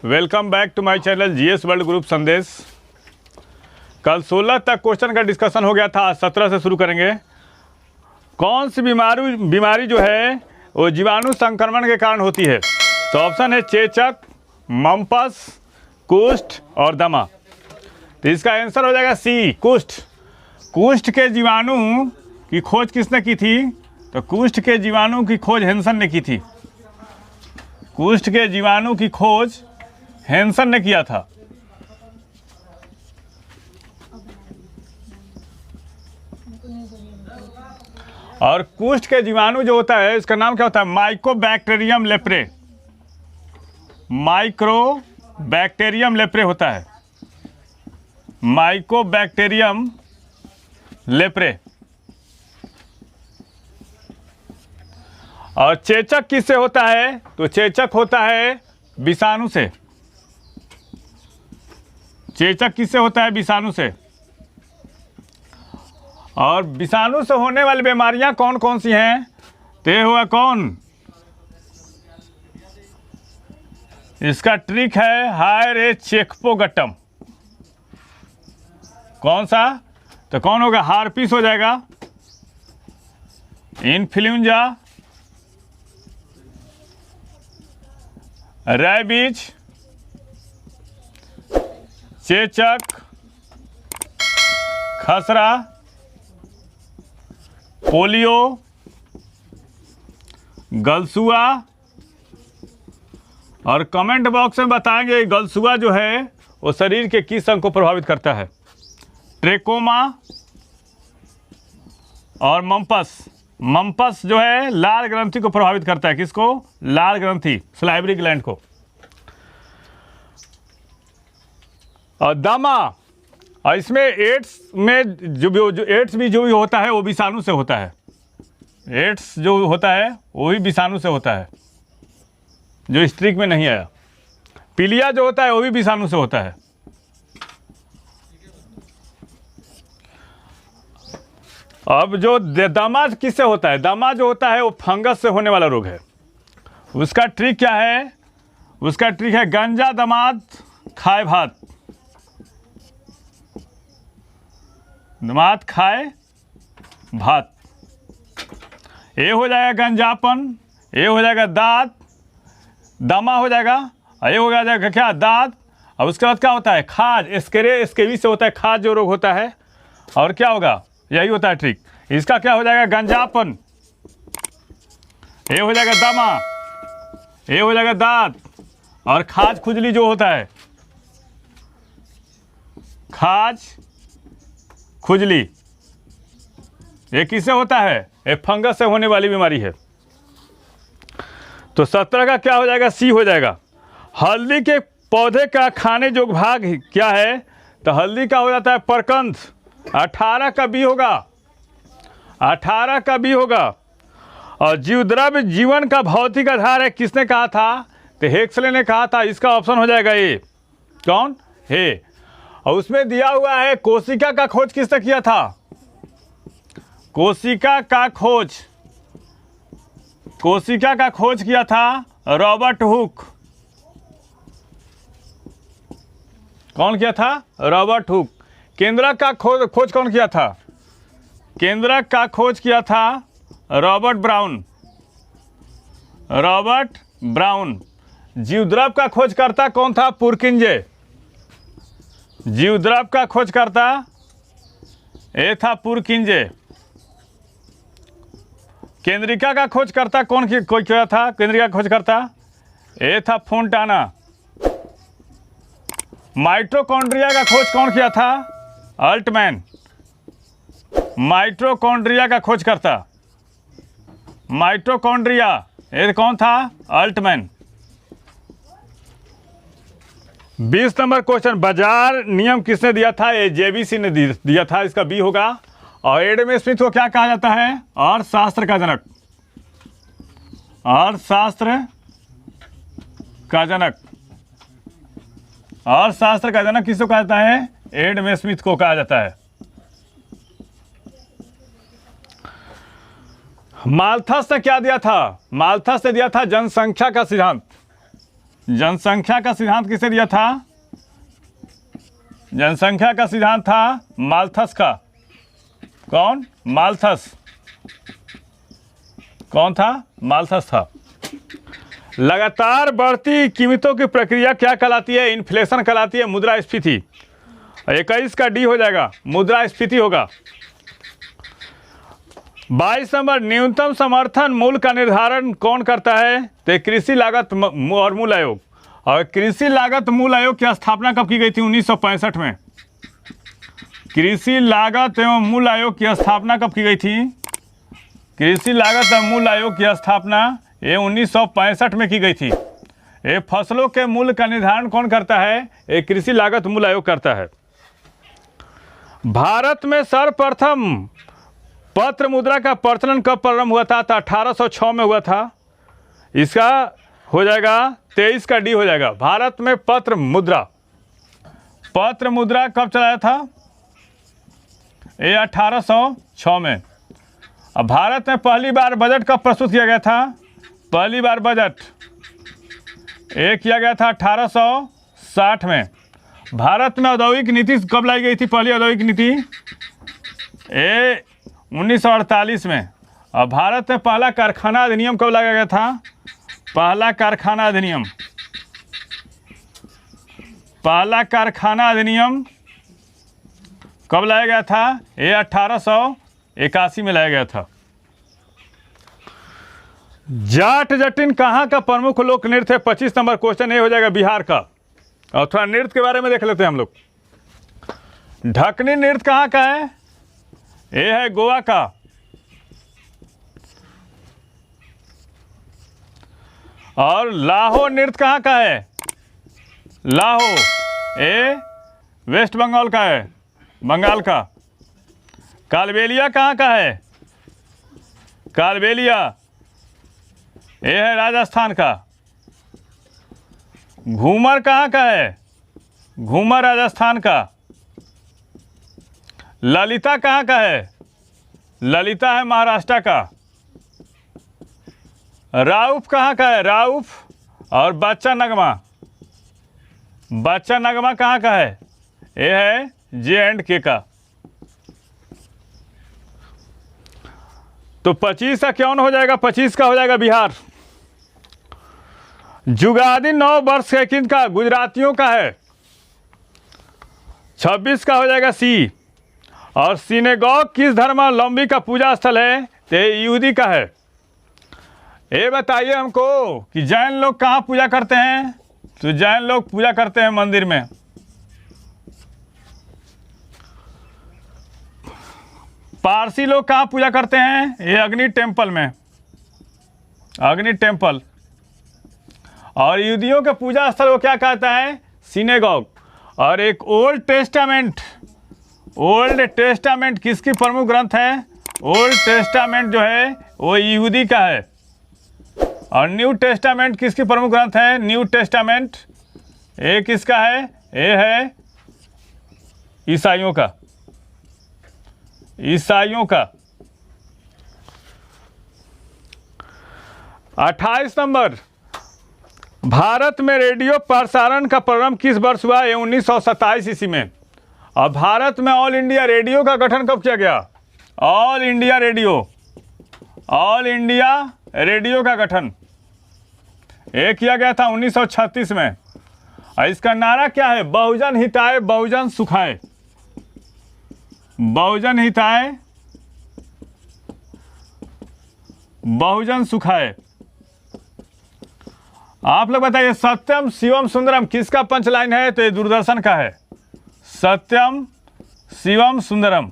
Welcome back to my channel GS world group Sandesh. कल 16 तक question का डिस्कशन हो गया था, आज 17 से शुरू करेंगे। कौन सी बीमारी जो है वो जीवाणु संक्रमण के कारण होती है? तो ऑप्शन है चेचक, मम्पस, कुष्ठ और दमा। तो इसका आंसर हो जाएगा सी, कुष्ठ। कुष्ठ के जीवाणु की खोज किसने की थी? तो कुष्ठ के जीवाणु की खोज हेंसन ने की थी। कुष्ठ के जीवाणु की खोज हेंसन ने किया था। और कुष्ठ के जीवाणु जो होता है इसका नाम क्या होता है? Mycobacterium leprae. माइक्रोबैक्टीरियम लेप्रे होता है, माइकोबैक्टीरियम लेप्रे। और चेचक किससे होता है? तो चेचक होता है विषाणु से। चेचक किससे होता है? विषाणु से। और विषाणु से होने वाली बीमारियां कौन कौन सी हैं? तो ये हुआ कौन? इसका ट्रिक है हायर ए चेकपोगटम। कौन सा? तो कौन होगा? हार्पिस हो जाएगा, इन्फ्लुएंजा, रैबीज, चेचक, खसरा, पोलियो, गलसुआ। और कमेंट बॉक्स में बताएंगे गलसुआ जो है वो शरीर के किस अंग को प्रभावित करता है? ट्रेकोमा और मम्पस। मम्पस जो है लाल ग्रंथि को प्रभावित करता है। किसको? लाल ग्रंथि, सलाइवरी ग्लैंड को। और दमा, और इसमें एड्स में जो एड्स भी जो भी होता है वो विषाणु से होता है। एड्स जो होता है वो भी विषाणु से होता है, जो स्ट्रिक में नहीं आया। पीलिया जो होता है वो भी विषाणु से होता है। अब जो दमा किससे होता है? दमा जो होता है वो फंगस से होने वाला रोग है। उसका ट्रिक क्या है? उसका ट्रिक है गंजा दमाद खाए भात। दमाद खाए भात। ये हो जाएगा गंजापन, ये हो जाएगा दांत, दमा हो जाएगा, और ये हो जाएगा क्या? दांत। और उसके बाद क्या होता है? खाज, स्केवी से होता है खाज जो रोग होता है। और क्या होगा? यही होता है ट्रिक। इसका क्या हो जाएगा? गंजापन। ये हो जाएगा दमा, ये हो जाएगा दांत। और खाज खुजली जो होता है, खाज खुजली, ये किससे होता है? ये फंगस से होने वाली बीमारी है। तो 17 का क्या हो जाएगा? सी हो जाएगा। हल्दी के पौधे का खाने योग्य भाग क्या है? तो हल्दी का हो जाता है परकंद। 18 का बी होगा, 18 का बी होगा। और जीवद्रव्य जीवन का भौतिक आधार है, किसने कहा था? तो हेक्सले ने कहा था। इसका ऑप्शन हो जाएगा ए। कौन? हे। और उसमें दिया हुआ है कोशिका का खोज किसने किया था? कोशिका का खोज, कोशिका का खोज किया था रॉबर्ट हुक। कौन किया था? Robert Hooke. केंद्रक का खोज कौन किया था? केंद्रक का खोज किया था रॉबर्ट ब्राउन। Robert Brown. जीवद्रव्य का खोजकर्ता कौन था? पुरकिंजे। जीवद्रव्य का खोजकर्ता ये था पुरकिंजे। केंद्रिका का खोजकर्ता कौन किया था? केंद्रिका का खोजकर्ता ये था फोंटाना। माइटोकॉन्ड्रिया का खोज कौन किया था? अल्टमैन। माइटोकॉन्ड्रिया का खोजकर्ता, माइटोकॉन्ड्रिया, ये कौन था? अल्टमैन। 20 नंबर क्वेश्चन, बाजार नियम किसने दिया था? ये जेबीसी ने दिया था। इसका बी होगा। और एडम स्मिथ को क्या कहा जाता है? अर्थशास्त्र का जनक। अर्थशास्त्र का जनक। अर्थशास्त्र का जनक किसको कहा जाता है? एडम स्मिथ को कहा जाता है। माल्थस ने क्या दिया था? माल्थस ने दिया था जनसंख्या का सिद्धांत। जनसंख्या का सिद्धांत किसे दिया था? जनसंख्या का सिद्धांत था माल्थस का। कौन? माल्थस। कौन था? माल्थस था। लगातार बढ़ती कीमतों की प्रक्रिया क्या कहलाती है? इन्फ्लेशन कहलाती है, मुद्रास्फीति। 21 का डी हो जाएगा, मुद्रास्फीति होगा। 22 नंबर, न्यूनतम समर्थन मूल्य का निर्धारण कौन करता है? तो कृषि लागत और मूल्य आयोग। और कृषि लागत मूल्य आयोग की स्थापना कब की गई थी? 1965 में। कृषि लागत एवं मूल्य आयोग की स्थापना कब की गई थी? कृषि लागत एवं मूल्य आयोग की स्थापना ये 1965 में की गई थी। ये फसलों के मूल्य का निर्धारण कौन करता है? ये कृषि लागत मूल्य आयोग करता है। भारत में सर्वप्रथम पत्र मुद्रा का प्रचलन कब प्रारंभ हुआ था? तो 1806 में हुआ था। इसका हो जाएगा 23 का डी हो जाएगा। भारत में पत्र मुद्रा कब चलाया था? ये 1806 में। अब भारत में पहली बार बजट कब प्रस्तुत किया गया था? पहली बार बजट ये किया गया था 1860 में। भारत में औद्योगिक नीति कब लाई गई थी? पहली औद्योगिक नीति ये 1948 में। और भारत में पहला कारखाना अधिनियम कब लाया गया था? पहला कारखाना अधिनियम कब लाया गया था? ये 1881 में लाया गया था। जाट जटिन कहाँ का प्रमुख लोक नृत्य है? 25 नंबर क्वेश्चन ये हो जाएगा, बिहार का। और थोड़ा नृत्य के बारे में देख लेते हैं हम लोग। ढकनी नृत्य कहाँ का है? ये है गोवा का। और लाहो नृत्य कहाँ का है? लाहो ये वेस्ट बंगाल का है, बंगाल का। कालबेलिया कहाँ का है? कालबेलिया ये है राजस्थान का। घूमर कहाँ का है? घूमर राजस्थान का। ललिता कहाँ का है? ललिता है महाराष्ट्र का। राउफ कहाँ का है? राउफ। और बच्चा नगमा कहाँ का है? ये है J&K का। तो 25 का कौन हो जाएगा? 25 का हो जाएगा बिहार। जुगादी 9 वर्ष है किनका? गुजरातियों का है। 26 का हो जाएगा सी। और सिनेगॉग किस धर्मावलंबी का पूजा स्थल है? तो यहूदी का है। ये बताइए हमको कि जैन लोग कहाँ पूजा करते हैं? तो जैन लोग पूजा करते हैं मंदिर में। पारसी लोग कहाँ पूजा करते हैं? ये अग्नि टेम्पल में, अग्नि टेम्पल। और यहूदियों के पूजा स्थल वो क्या कहता है? सिनेगॉग। और एक ओल्ड टेस्टामेंट किसकी प्रमुख ग्रंथ है? ओल्ड टेस्टामेंट जो है वो यहूदी का है। और न्यू टेस्टामेंट किसकी प्रमुख ग्रंथ है? न्यू टेस्टामेंट ये किसका है? ये है ईसाइयों का। 28 नंबर, भारत में रेडियो प्रसारण का प्रारंभ किस वर्ष हुआ? ये 1927 ईस्वी में। और भारत में ऑल इंडिया रेडियो का गठन कब किया गया? ऑल इंडिया रेडियो का गठन ये किया गया था 1936 में। और इसका नारा क्या है? बहुजन हिताय बहुजन सुखाय। बहुजन हिताय बहुजन सुखाय। आप लोग बताइए, सत्यम शिवम सुंदरम किसका पंच लाइन है? तो ये दूरदर्शन का है। सत्यम शिवम सुंदरम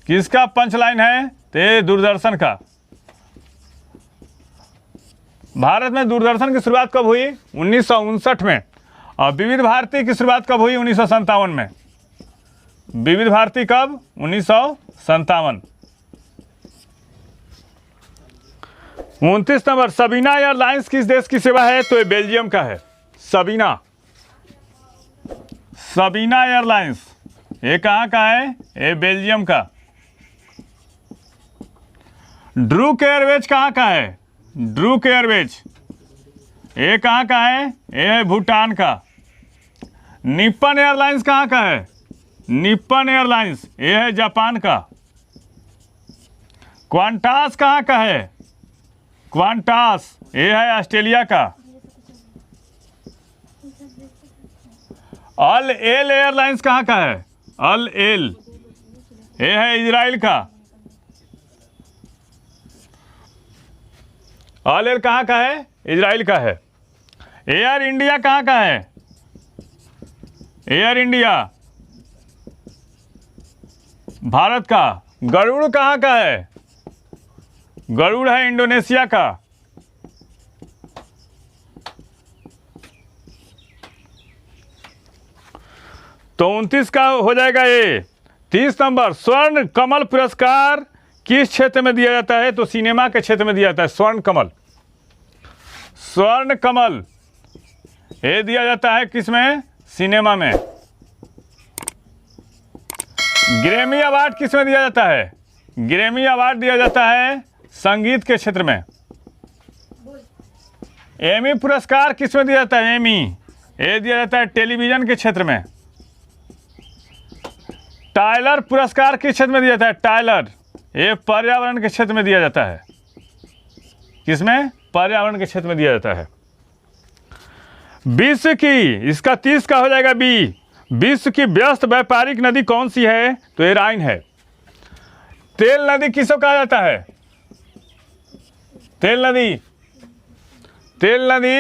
किसका पंच लाइन है? तो ये दूरदर्शन का। भारत में दूरदर्शन की शुरुआत कब हुई? 1959 में। और विविध भारती की शुरुआत कब हुई? 1957 में। विविध भारती कब? 1957। 29 नंबर, सबीना एयरलाइंस किस देश की सेवा है? तो ये बेल्जियम का है। सबीना एयरलाइंस ये कहाँ का है? ये बेल्जियम का। ड्रूक एयरवेज कहाँ का है? ड्रूक एयरवेज ये कहाँ का है? ये है भूटान का। निप्पन एयरलाइंस कहाँ का है? निप्पन एयरलाइंस ये है जापान का। क्वांटास कहाँ का है? क्वांटास ये है ऑस्ट्रेलिया का। अल एल एयरलाइंस कहाँ का है? अल एल ये है इजराइल का। अल एल कहाँ का है? इजराइल का है। एयर इंडिया कहाँ का है? एयर इंडिया भारत का। गरुड़ कहाँ का है? गरुड़ है इंडोनेशिया का। तो 29 का हो जाएगा ये। 30 नंबर, स्वर्ण कमल पुरस्कार किस क्षेत्र में दिया जाता है? तो सिनेमा के क्षेत्र में दिया जाता है। स्वर्ण कमल, स्वर्ण कमल ये दिया जाता है किसमें? सिनेमा में। ग्रैमी अवार्ड किस में दिया जाता है? ग्रैमी अवार्ड दिया जाता है संगीत के क्षेत्र में। एमी पुरस्कार किस में दिया जाता है? एमी ये दिया जाता है टेलीविजन के क्षेत्र में। टाइलर पुरस्कार किस क्षेत्र में दिया जाता है? टाइलर ये पर्यावरण के क्षेत्र में दिया जाता है। किसमें? पर्यावरण के क्षेत्र में दिया जाता है। विश्व की, इसका 30 का हो जाएगा बी। विश्व की व्यस्त व्यापारिक नदी कौन सी है? तो ये राइन है। तेल नदी किसको कहा जाता है? तेल नदी, तेल नदी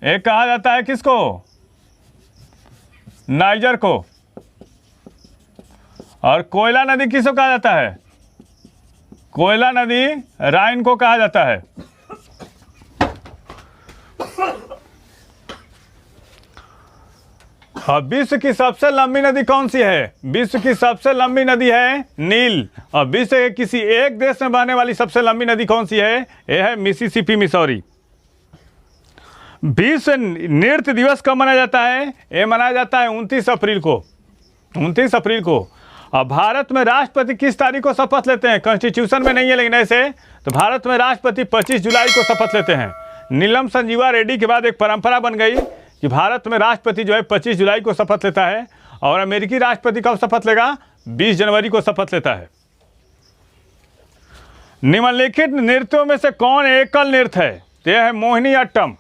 ये कहा जाता है किसको? नाइजर को। और कोयला नदी किसको कहा जाता है? कोयला नदी राइन को कहा जाता है। और विश्व की सबसे लंबी नदी कौन सी है? विश्व की सबसे लंबी नदी है नील। और विश्व के किसी एक देश में बहने वाली सबसे लंबी नदी कौन सी है? यह है मिसिसिपी, मिसौरी। विश्व नृत्य दिवस कब मनाया जाता है? ये मनाया जाता है 29 अप्रैल को। 29 अप्रैल को। और भारत में राष्ट्रपति किस तारीख को शपथ लेते हैं? कॉन्स्टिट्यूशन में नहीं है लेकिन ऐसे तो भारत में राष्ट्रपति 25 जुलाई को शपथ लेते हैं। नीलम संजीवा रेड्डी के बाद एक परंपरा बन गई कि भारत में राष्ट्रपति जो है 25 जुलाई को शपथ लेता है। और अमेरिकी राष्ट्रपति कब शपथ लेगा? 20 जनवरी को शपथ लेता है। निम्नलिखित नृत्यों में से कौन एकल नृत्य है? तो यह है मोहिनीअट्टम।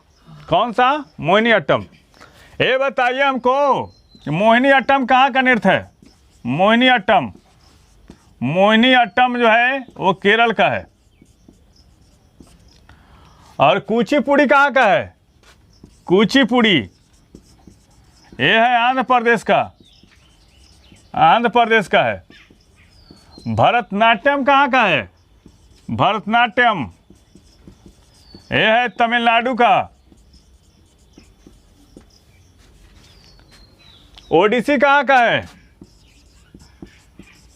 कौन सा? मोहिनीअट्टम। ये बताइए हमको कि मोहिनीअट्टम कहाँ का नृत्य है? मोहिनीअट्टम, मोहिनीअट्टम जो है वो केरल का है। और कुचिपुड़ी कहाँ का है? कुचिपुड़ी ये है आंध्र प्रदेश का। आंध्र प्रदेश का है। भरतनाट्यम कहाँ का है? भरतनाट्यम ये है तमिलनाडु का। ओडिसी कहाँ का है?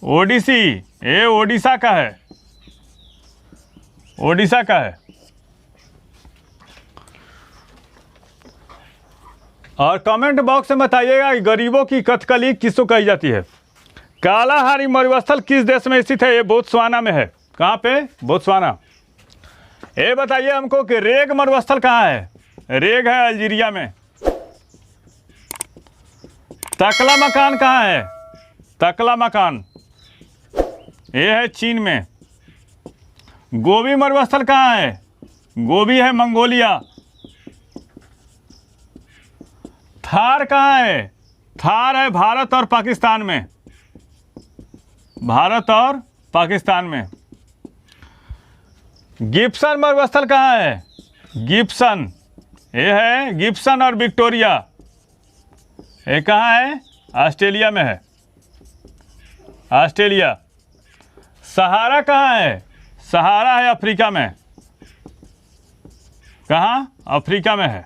ओडिसी ये ओडिशा का है। ओडिशा का है। और कमेंट बॉक्स में बताइएगा कि गरीबों की कथकली किसको कही जाती है? कालाहारी मरुस्थल किस देश में स्थित है? ये बोत्सवाना में है। कहाँ पे? बोत्सवाना। ये बताइए हमको कि रेग मरुस्थल कहाँ है? रेग है अल्जीरिया में। तकला मकान कहाँ है? तकला मकान ये है चीन में। गोबी मरुस्थल कहाँ है? गोबी है मंगोलिया। थार कहाँ है? थार है भारत और पाकिस्तान में। भारत और पाकिस्तान में। गिब्सन मरुस्थल कहाँ है? गिब्सन ये है गिब्सन और विक्टोरिया। ये कहाँ है? ऑस्ट्रेलिया में है। ऑस्ट्रेलिया। सहारा कहाँ है? सहारा है अफ्रीका में। कहाँ? अफ्रीका में है।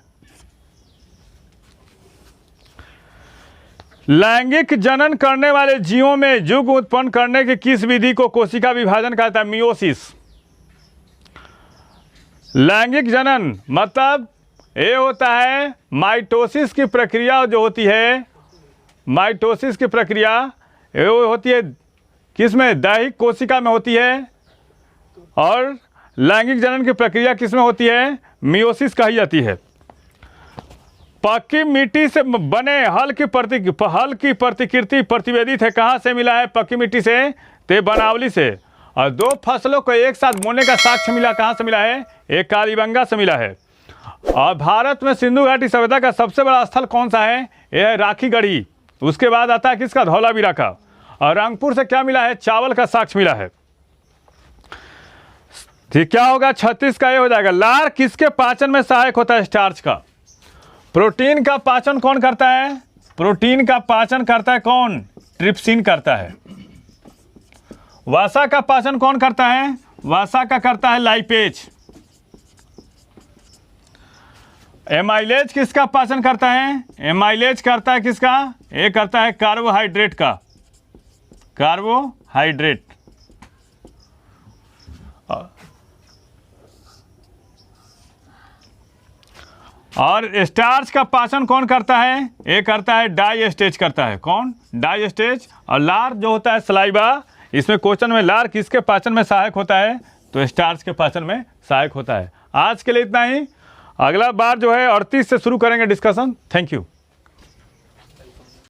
लैंगिक जनन करने वाले जीवों में युग्म उत्पन्न करने की किस विधि को कोशिका विभाजन कहता है? मियोसिस। लैंगिक जनन मतलब ये होता है माइटोसिस की प्रक्रिया जो होती है। माइटोसिस की प्रक्रिया ये होती है किसमें? दैहिक कोशिका में होती है। और लैंगिक जनन की प्रक्रिया किसमें होती है? मियोसिस कही जाती है। पक्की मिट्टी से बने हल की प्रतिकृति प्रतिवेदित है, कहाँ से मिला है? पक्की मिट्टी से, ते बनावली से। और 2 फसलों को एक साथ बोने का साक्ष्य मिला, कहाँ से मिला है? एक कालीबंगा से मिला है। और भारत में सिंधु घाटी सभ्यता का सबसे बड़ा स्थल कौन सा है? यह है राखी गढ़ी। उसके बाद आता है किसका? धौलावीरा का। और रंगपुर से क्या मिला है? चावल का साक्ष्य मिला है। ठीक, क्या होगा? 36 का ये हो जाएगा। लार किसके पाचन में सहायक होता है? स्टार्च का। प्रोटीन का पाचन कौन करता है? प्रोटीन का पाचन करता है कौन? ट्रिप्सिन करता है। वसा का पाचन कौन करता है? वसा का करता है लाइपेज। एमाइलेज किसका पाचन करता है? एमाइलेज करता है किसका? ये करता है कार्बोहाइड्रेट का। कार्बोहाइड्रेट। और स्टार्च का पाचन कौन करता है? ये करता है डाइस्टेज करता है। कौन? डाइस्टेज। और लार जो होता है सलाइवा, इसमें क्वेश्चन में लार किसके पाचन में सहायक होता है? तो स्टार्च के पाचन में सहायक होता है। आज के लिए इतना ही। अगला बार जो है 38 से शुरू करेंगे डिस्कशन। Thank you.